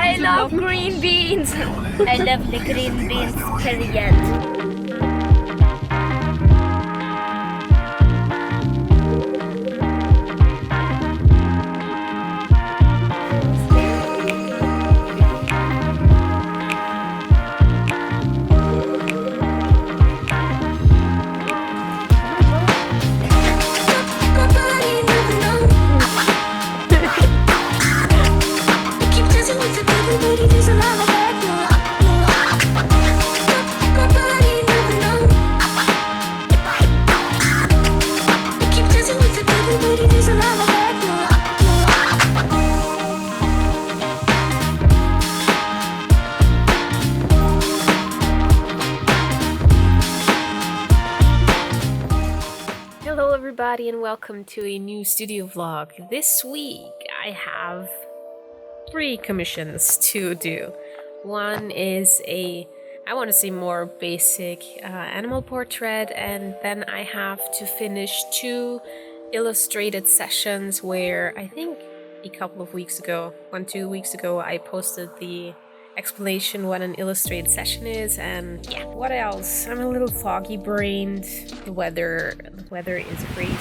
I love green beans. I love the green beans, period. Hello everybody and welcome to a new studio vlog. This week I have 3 commissions to do. One is I want to say more basic animal portrait, and then I have to finish 2 illustrated sessions where I think a couple of weeks ago, 1-2 weeks ago, I posted the explanation what an illustrated session is. And yeah, what else? I'm a little foggy brained. The weather is crazy.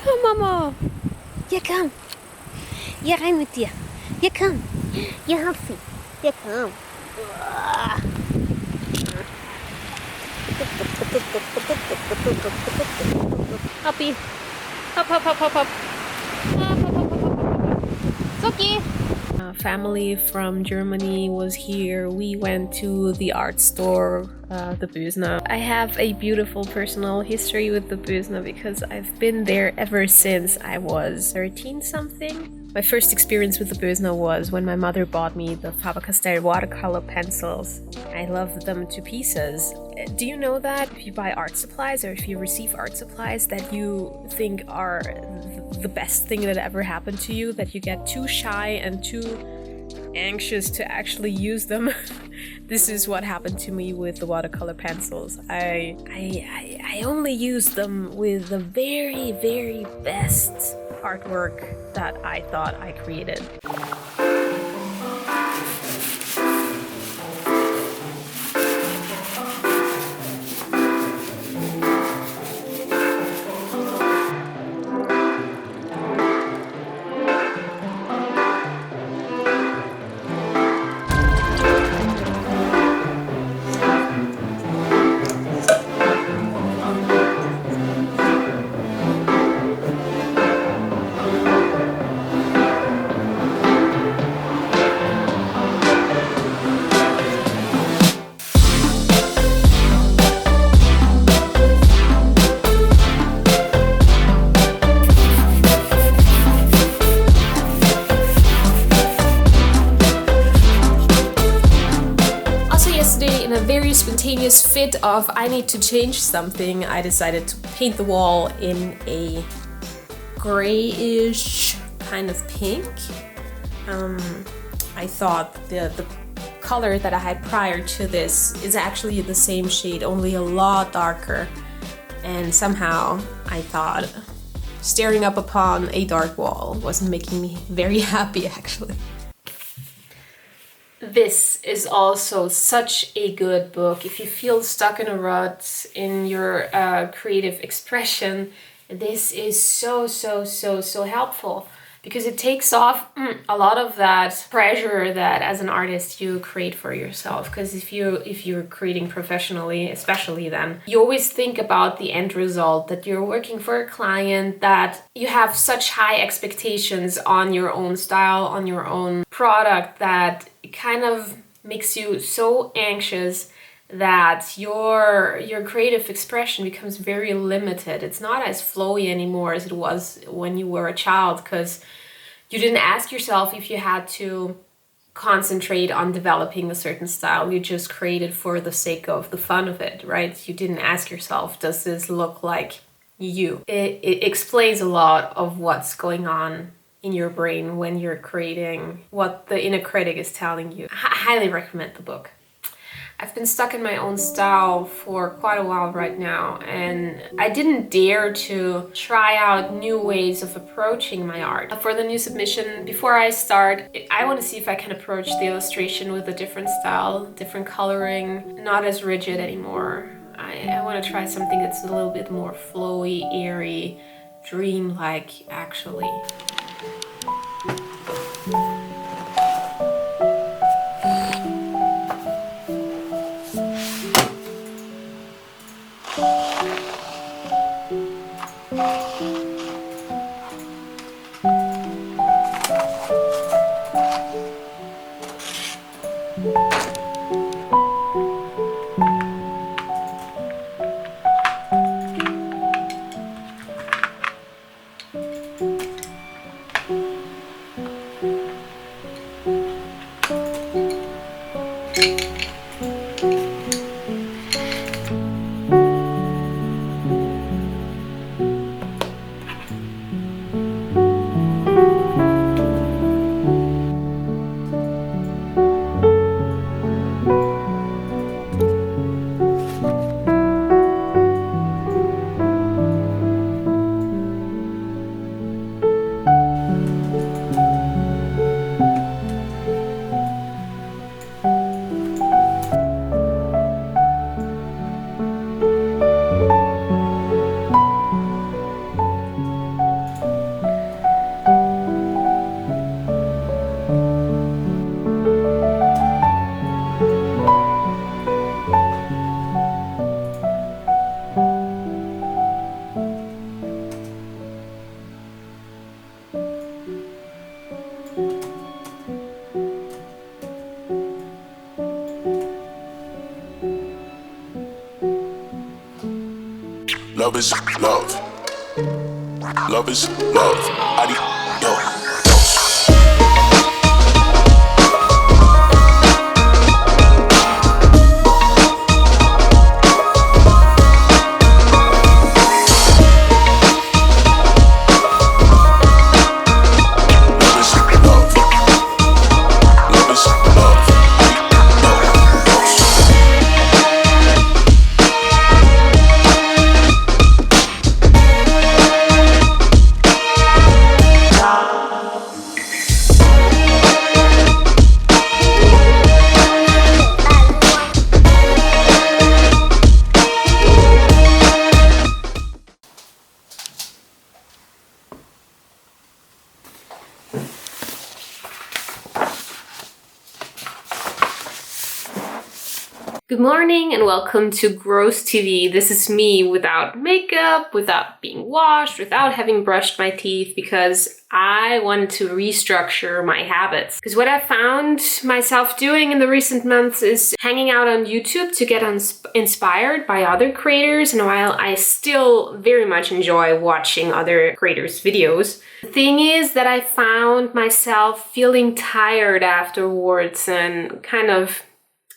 Komm, Mama. Hier, komm. Hier rein mit dir. Hier, komm. Hier, hab sie. Hier, komm. Hoppi. Hopp, hopp, hopp, hopp, hopp. Hopp, hopp, hopp, hopp, hopp. It's okay. Family from Germany was here. We went to the art store, the Bösner. I have a beautiful personal history with the Bösner because I've been there ever since I was 13 something. My first experience with the Bösner was when my mother bought me the Faber-Castell watercolor pencils. I loved them to pieces. Do you know that if you buy art supplies or if you receive art supplies that you think are the best thing that ever happened to you, that you get too shy and too anxious to actually use them? This is what happened to me with the watercolor pencils. I only used them with the very, very best artwork that I thought I created. In a very spontaneous fit of I need to change something, I decided to paint the wall in a grayish kind of pink. I thought the color that I had prior to this is actually the same shade, only a lot darker, and somehow I thought staring up upon a dark wall wasn't making me very happy actually. This is also such a good book. If you feel stuck in a rut in your creative expression, this is so helpful because it takes off a lot of that pressure that as an artist you create for yourself. Because if you're creating professionally, especially then, you always think about the end result, that you're working for a client, that you have such high expectations on your own style, on your own product, that it kind of makes you so anxious that your creative expression becomes very limited. It's not as flowy anymore as it was when you were a child, because you didn't ask yourself if you had to concentrate on developing a certain style. You just created for the sake of the fun of it, right? You didn't ask yourself, does this look like you? It explains a lot of what's going on in your brain when you're creating, what the inner critic is telling you. I highly recommend the book. I've been stuck in my own style for quite a while right now, and I didn't dare to try out new ways of approaching my art. For the new submission, before I start, I want to see if I can approach the illustration with a different style, different coloring, not as rigid anymore. I want to try something that's a little bit more flowy, airy, dreamlike, actually. Love is love. Love is love. Adios. Good morning and welcome to Gross TV. This is me without makeup, without being washed, without having brushed my teeth, because I wanted to restructure my habits. Because what I found myself doing in the recent months is hanging out on YouTube to get inspired by other creators, and while I still very much enjoy watching other creators' videos, the thing is that I found myself feeling tired afterwards and kind of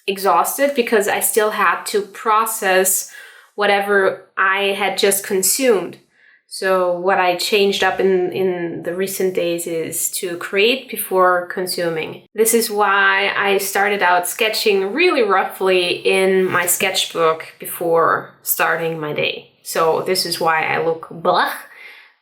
exhausted because I still had to process whatever I had just consumed. So what I changed up in the recent days is to create before consuming. This is why I started out sketching really roughly in my sketchbook before starting my day. So this is why I look blah.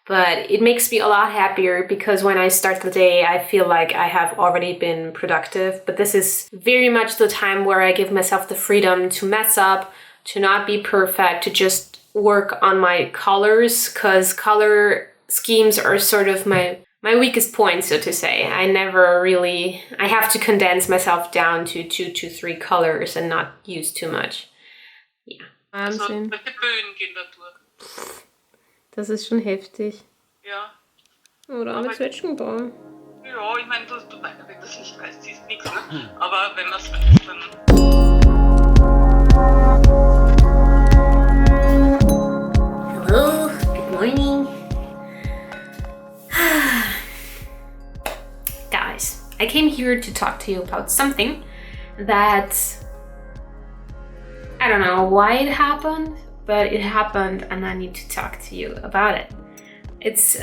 But it makes me a lot happier because when I start the day, I feel like I have already been productive. But this is very much the time where I give myself the freedom to mess up, to not be perfect, to just work on my colors, because color schemes are sort of my weakest point, so to say. I have to condense myself down to 2 to 3 colors and not use too much. Yeah. Wahnsinn. Welche Böen gehen da durch? Das ist schon heftig. Ja. Oder mit Zwetschgenbaum. Ja, ich meine, wenn du das nicht weißt, siehst nichts, ne? Aber wenn man es weiß, dann... Hello, good morning. Guys, I came here to talk to you about something that... I don't know why it happened, but it happened and I need to talk to you about it. It's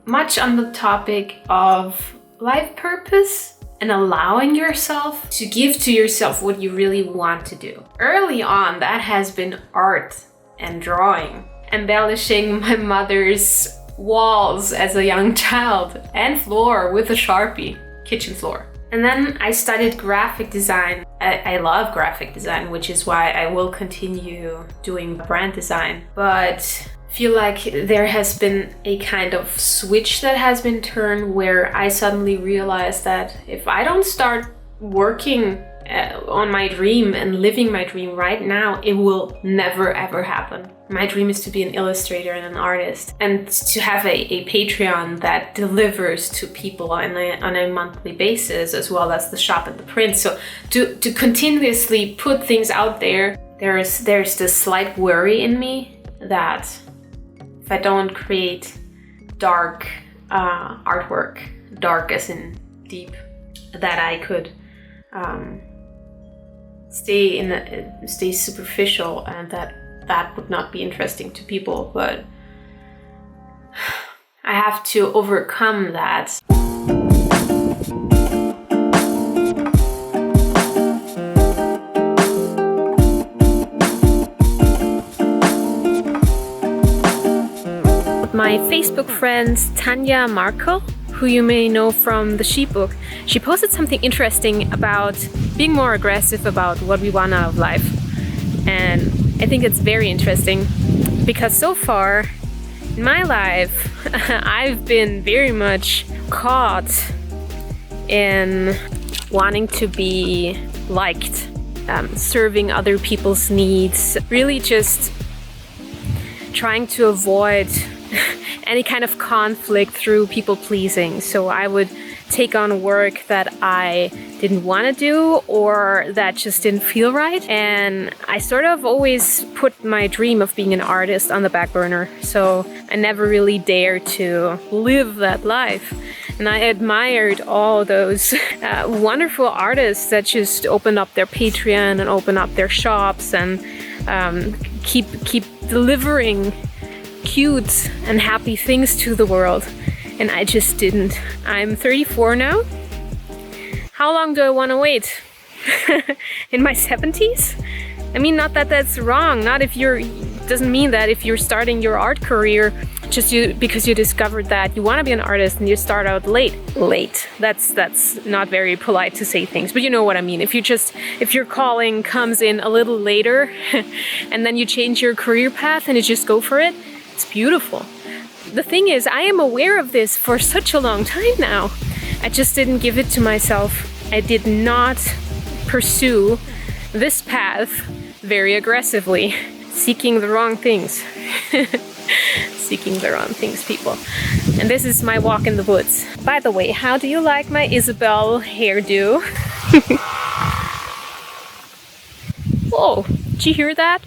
much on the topic of life purpose and allowing yourself to give to yourself what you really want to do. Early on, that has been art and drawing, embellishing my mother's walls as a young child and floor with a Sharpie, kitchen floor. And then I studied graphic design. I love graphic design, which is why I will continue doing brand design. But I feel like there has been a kind of switch that has been turned where I suddenly realized that if I don't start working on my dream and living my dream right now, it will never ever happen. My dream is to be an illustrator and an artist, and to have a Patreon that delivers to people on a monthly basis, as well as the shop and the print. So to continuously put things out there, there's this slight worry in me that if I don't create dark artwork, dark as in deep, that I could stay superficial, and that would not be interesting to people. But I have to overcome that. My Facebook friend TANYA MARKUL, who you may know from the sheep book, she posted something interesting about being more aggressive about what we want out of life. And I think it's very interesting because so far in my life, I've been very much caught in wanting to be liked, serving other people's needs, really just trying to avoid any kind of conflict through people pleasing. So I would take on work that I didn't want to do or that just didn't feel right. And I sort of always put my dream of being an artist on the back burner. So I never really dared to live that life. And I admired all those wonderful artists that just open up their Patreon and open up their shops and keep delivering cute and happy things to the world. And I just didn't. I'm 34 now. How long do I want to wait? In my 70s? I mean, not that that's wrong. Not if you're, doesn't mean that if you're starting your art career just because you discovered that you want to be an artist and you start out late. That's not very polite to say things, but you know what I mean. If your calling comes in a little later and then you change your career path and you just go for it, it's beautiful. The thing is, I am aware of this for such a long time now. I just didn't give it to myself. I did not pursue this path very aggressively, seeking the wrong things. Seeking the wrong things, people. And this is my walk in the woods. By the way, how do you like my Isabel hairdo? Whoa, did you hear that?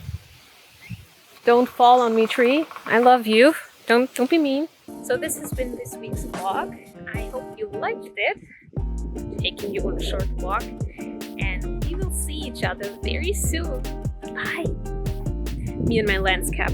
Don't fall on me, tree. I love you. Don't be mean. So this has been this week's vlog. I hope you liked it. Taking you on a short walk. And we will see each other very soon. Bye. Me and my lens cap.